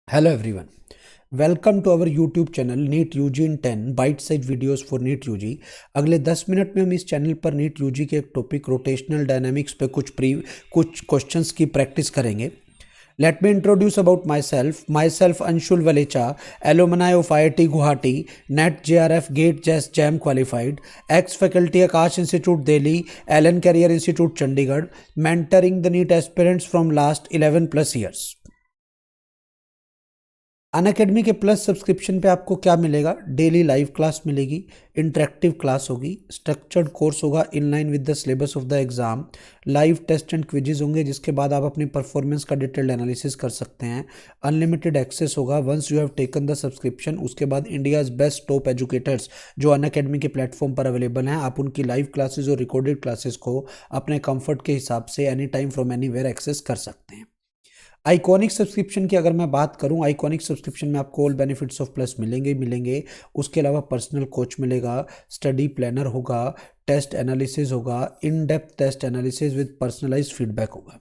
Hello everyone. Welcome to our YouTube channel NEET UG in 10 bite size videos for NEET UG. अगले 10 minute में हम इस channel पर NEET UG के एक टॉपिक रोटेशनल डायनामिक्स पे कुछ क्वेश्चंस की प्रैक्टिस करेंगे। Let me introduce about myself Anshul Walecha, alumni of IIT Guwahati, NET JRF GATE JEST JAM qualified, ex faculty Aakash institute Delhi, Allen career institute Chandigarh, mentoring the NEET aspirants from last 11+ years. Unacademy के plus subscription पे आपको क्या मिलेगा? Daily live class मिलेगी, interactive class होगी, structured course होगा in line with the syllabus of the exam, live test and quizzes होंगे जिसके बाद आप अपनी परफॉर्मेंस का डिटेल्ड एनालिसिस कर सकते हैं। अनलिमिटेड एक्सेस होगा once you have taken the subscription. उसके बाद इंडियाज बेस्ट टॉप एजुकेटर्स जो अनअकैडमी के प्लेटफॉर्म पर अवेलेबल हैं, आप उनकी लाइव क्लासेज और रिकॉर्डेड क्लासेस को अपने कंफर्ट के हिसाब से any time from anywhere access कर सकते हैं। आइकॉनिक सब्सक्रिप्शन की अगर मैं बात करूं, आइकॉनिक सब्सक्रिप्शन में आपको ऑल बेनिफिट्स ऑफ प्लस मिलेंगे। उसके अलावा पर्सनल कोच मिलेगा, स्टडी प्लानर होगा, टेस्ट एनालिसिस होगा, in depth test analysis with personalized feedback होगा।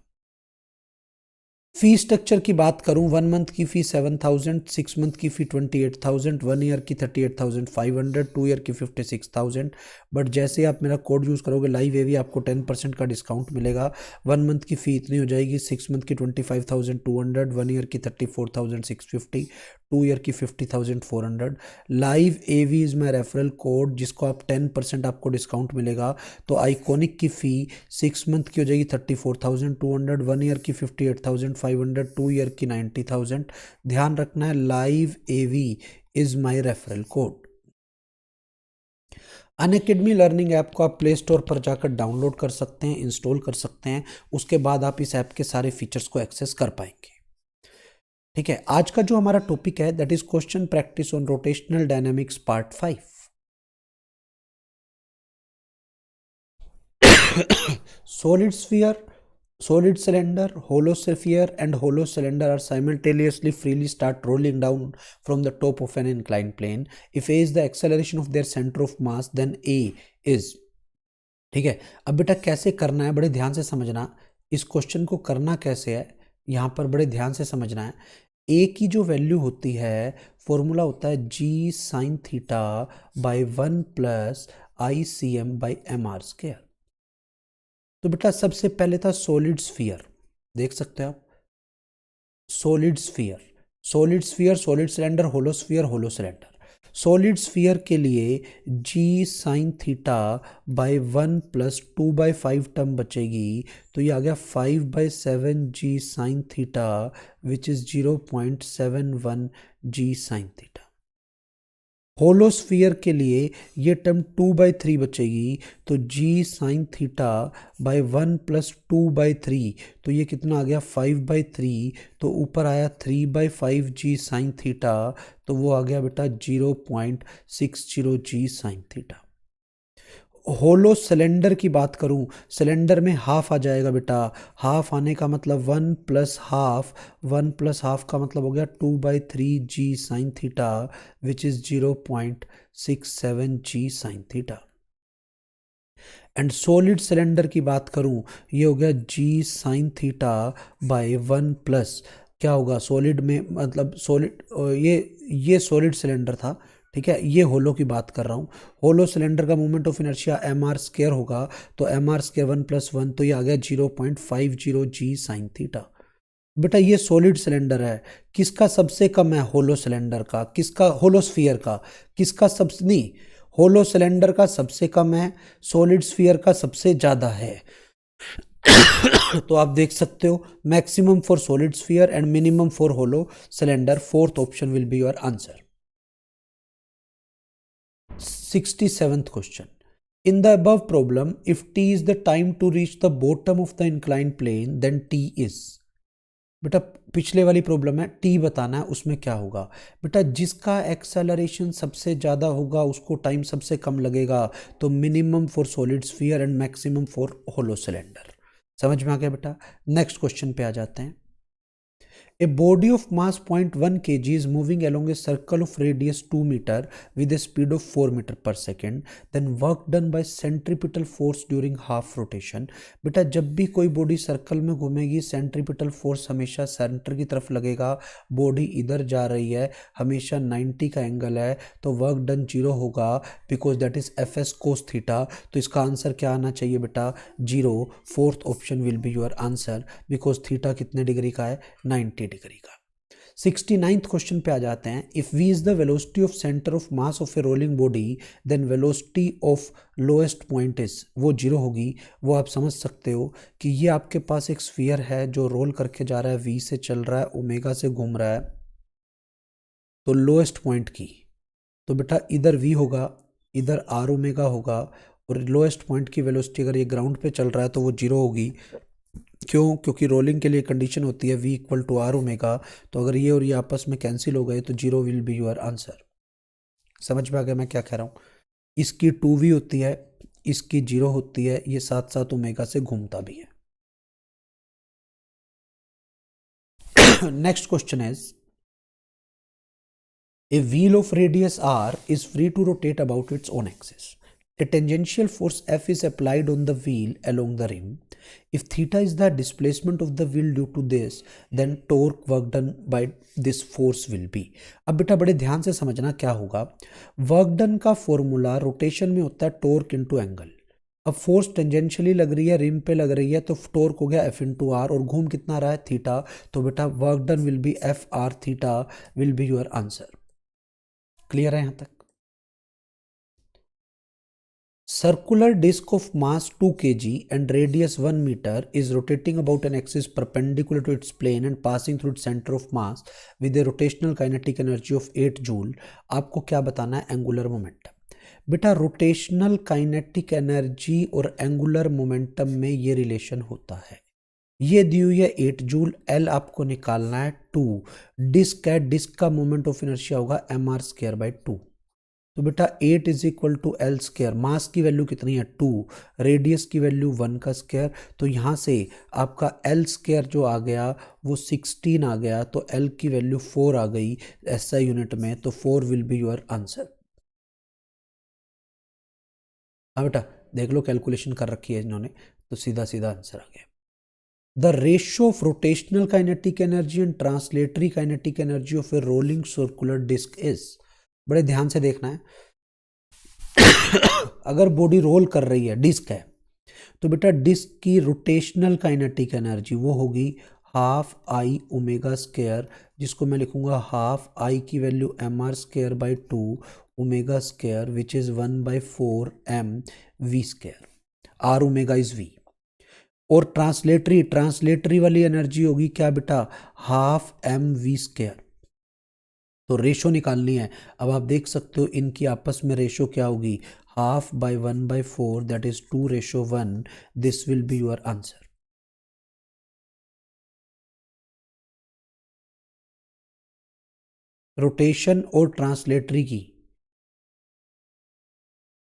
फी स्ट्रक्चर की बात करूं, 1 मंथ की फ़ी 7,000, 6 मंथ की फ़ी 28,000, 1 ईयर की 38,500, 2 ईयर की 56,000। बट जैसे आप मेरा कोड यूज़ करोगे लाइव एवी, आपको 10% का डिस्काउंट मिलेगा। 1 मंथ की फ़ी इतनी हो जाएगी, 6 मंथ की 25,200, 1 ईयर की 34,650, 2 ईयर की 50,400। Live AV is my referral code जिसको आप 10% आपको डिस्काउंट मिलेगा। तो आइकॉनिक की फ़ी 6 मंथ की हो जाएगी 34,200, 1 ईयर की 58,500, 2 ईयर की 90,000। ध्यान रखना है, live AV is my referral code. Unacademy learning app को आप प्ले स्टोर पर जाकर डाउनलोड कर सकते हैं, इंस्टॉल कर सकते हैं। उसके बाद आप इस ऐप के सारे फीचर्स को एक्सेस कर पाएंगे। ठीक है, आज का जो हमारा टॉपिक है that is question practice on rotational dynamics part 5। solid sphere, solid cylinder, hollow sphere and hollow cylinder are simultaneously freely start rolling down from the top of an inclined plane. If a is the acceleration of their center of mass, then A is। ठीक है, अब बेटा कैसे करना है, बड़े ध्यान से समझना। इस क्वेश्चन को करना कैसे है यहाँ पर बड़े ध्यान से समझना है। ए की जो वैल्यू होती है, फॉर्मूला होता है G sin theta by 1 plus ICM by MR square. तो बेटा सबसे पहले था सॉलिड स्फीयर, देख सकते हो आप, solid sphere, solid sphere, solid cylinder, hollow sphere, hollow cylinder. Solid sphere के लिए G sin theta by 1 plus 2/5 term बचेगी, तो ये आ गया 5/7 G sin theta which is 0.71 G sin theta. Hollow sphere के लिए ये टर्म 2/3 बचेगी, तो G sin theta by 1 plus 2/3, तो ये कितना आ गया 5/3, तो ऊपर आया 3/5 G sin थीटा, तो वो आ गया बेटा 0.60 G sin theta. Hollow cylinder की बात करूं, सिलेंडर में हाफ आ जाएगा बेटा, हाफ आने का मतलब 1 प्लस हाफ, 1 प्लस हाफ का मतलब हो गया 2/3 G sin theta which is 0.67 G sin theta. And solid cylinder की बात करूं, ये हो गया G sin theta by 1 plus, क्या होगा सॉलिड में, मतलब सॉलिड, ये सॉलिड सिलेंडर था, ठीक है, ये होलो की बात कर रहा हूँ। होलो सिलेंडर का moment of inertia MR square होगा, तो MR स्क्वायर 1 + 1, तो ये आ गया 0.50 G sin थीटा। बेटा ये सॉलिड सिलेंडर है, किसका सबसे कम है? होलो सिलेंडर का। किसका? होलो स्फीयर का। किसका सबसे नहीं, होलो सिलेंडर का सबसे कम है, सॉलिड स्फीयर का सबसे ज़्यादा है। तो आप देख सकते हो maximum for solid sphere and minimum for hollow cylinder. Fourth option will be your answer. 67th question. In the above problem, if t is the time to reach the bottom of the inclined plane, then t is। बेटा पिछले वाली problem है, t बताना है, उसमें क्या होगा? बेटा जिसका एक्सेलरेशन सबसे ज़्यादा होगा उसको टाइम सबसे कम लगेगा, तो minimum for solid sphere and maximum for hollow cylinder. समझ में आ गया बेटा? नेक्स्ट क्वेश्चन पे आ जाते हैं। A body of mass 0.1 kg is moving along a circle of radius 2 meter with a speed of 4 meter per second. Then work done by centripetal force during half rotation. बेटा जब भी कोई body circle में घूमेगी centripetal force हमेशा centre की तरफ लगेगा, बॉडी इधर जा रही है, हमेशा 90 का एंगल है, तो वर्क डन 0 होगा because that is F S cos theta. तो इसका आंसर क्या आना चाहिए बेटा? 0. Fourth option will be your answer because theta कितने डिग्री का है? 90 डिग्री का. 69th क्वेश्चन पे आ जाते हैं. If v is the velocity of centre of mass of a rolling body then velocity of lowest point is, वो 0 होगी. वो आप समझ सकते हो कि ये आपके पास एक स्फीयर है जो रोल करके जा रहा है, v से चल रहा है, ओमेगा से घूम रहा है, तो लोएस्ट पॉइंट की, तो बेटा इधर v होगा, इधर r ओमेगा होगा, और लोएस्ट पॉइंट की वेलोसिटी अगर ये ग्राउंड पे चल रहा है तो वो 0 होगी. क्यों? क्योंकि रोलिंग के लिए कंडीशन होती है v equal to R omega. तो अगर ये और ये आपस में कैंसिल हो गए तो 0 विल बी योर आंसर. समझ में आ गया मैं क्या कह रहा हूँ? इसकी 2v होती है, इसकी 0 होती है, ये साथ साथ ओमेगा से घूमता भी है. Next question is a wheel of radius r is free to rotate about its own axis. A tangential force F is applied on the wheel along the rim. If theta is the displacement of the wheel due to this, then torque work done by this force will be. अब बेटा बड़े ध्यान से समझना क्या होगा. Work done का formula rotation में होता है टॉर्क इनटू एंगल. अब फोर्स टेंजेंशियली लग रही है, रिम पे लग रही है, तो टॉर्क हो गया एफ इंटू आर, और घूम कितना रहा है? थीटा. तो बेटा work done will be F R theta will be your answer. Clear है यहां तक? Circular disc of mass 2 kg and radius 1 meter is rotating about an axis perpendicular to its plane and passing through its center of mass with a rotational kinetic energy of 8 joule. आपको क्या बताना है? Angular momentum. बेटा rotational kinetic energy और angular momentum में ये relation होता है. ये दी हुई है 8 जूल, एल आपको निकालना है 2. डिस्क है, डिस्क का मोमेंट ऑफ इनर्शिया होगा mr स्क्वायर बाई 2. तो बेटा 8 is equal to L square. Mass की वैल्यू कितनी है? 2. रेडियस की वैल्यू 1 का स्क्वायर. तो यहाँ से आपका एल स्क्वायर जो आ गया वो 16 आ गया, तो एल की वैल्यू 4 आ गई SI यूनिट में, तो 4 विल बी योर आंसर. हाँ बेटा देख लो, कैलकुलेशन कर रखी है इन्होंने, तो सीधा सीधा आंसर आ गया. The ratio of rotational kinetic energy and translatory kinetic energy of a rolling circular disc is. बड़े ध्यान से देखना है. अगर बॉडी रोल कर रही है, डिस्क है, तो बेटा डिस्क की रोटेशनल काइनेटिक एनर्जी वो होगी हाफ आई ओमेगा स्क्वायर, जिसको मैं लिखूंगा हाफ आई की value mr square by 2 omega square which is 1/4 m v square. R omega is v. और ट्रांसलेटरी वाली एनर्जी होगी क्या बेटा? Half m v square. तो रेशो निकालनी है. अब आप देख सकते हो इनकी आपस में रेशो क्या होगी? Half by 1/4 that is 2:1. This will be your answer. Rotation और ट्रांसलेटरी की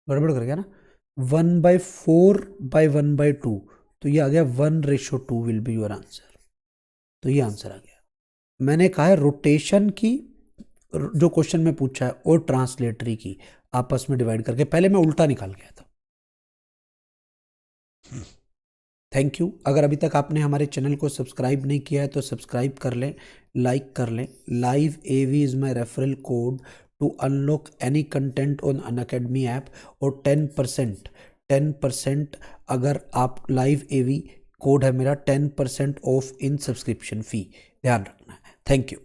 गड़बड़ कर गया ना. 1/4/1/2, तो ये आ गया 1:2 विल बी योर आंसर. तो ये आंसर आ गया. मैंने कहा है रोटेशन की जो क्वेश्चन में पूछा है और ट्रांसलेटरी की आपस में डिवाइड करके, पहले मैं उल्टा निकाल गया था. Thank you. अगर अभी तक आपने हमारे चैनल को सब्सक्राइब नहीं किया है तो सब्सक्राइब कर लें, लाइक कर लें. Live AV is my referral code to unlock any content on Unacademy app. और 10% अगर आप लाइव AV कोड है मेरा, 10% ऑफ इन सब्सक्रिप्शन फ़ी. ध्यान रखना है. Thank you.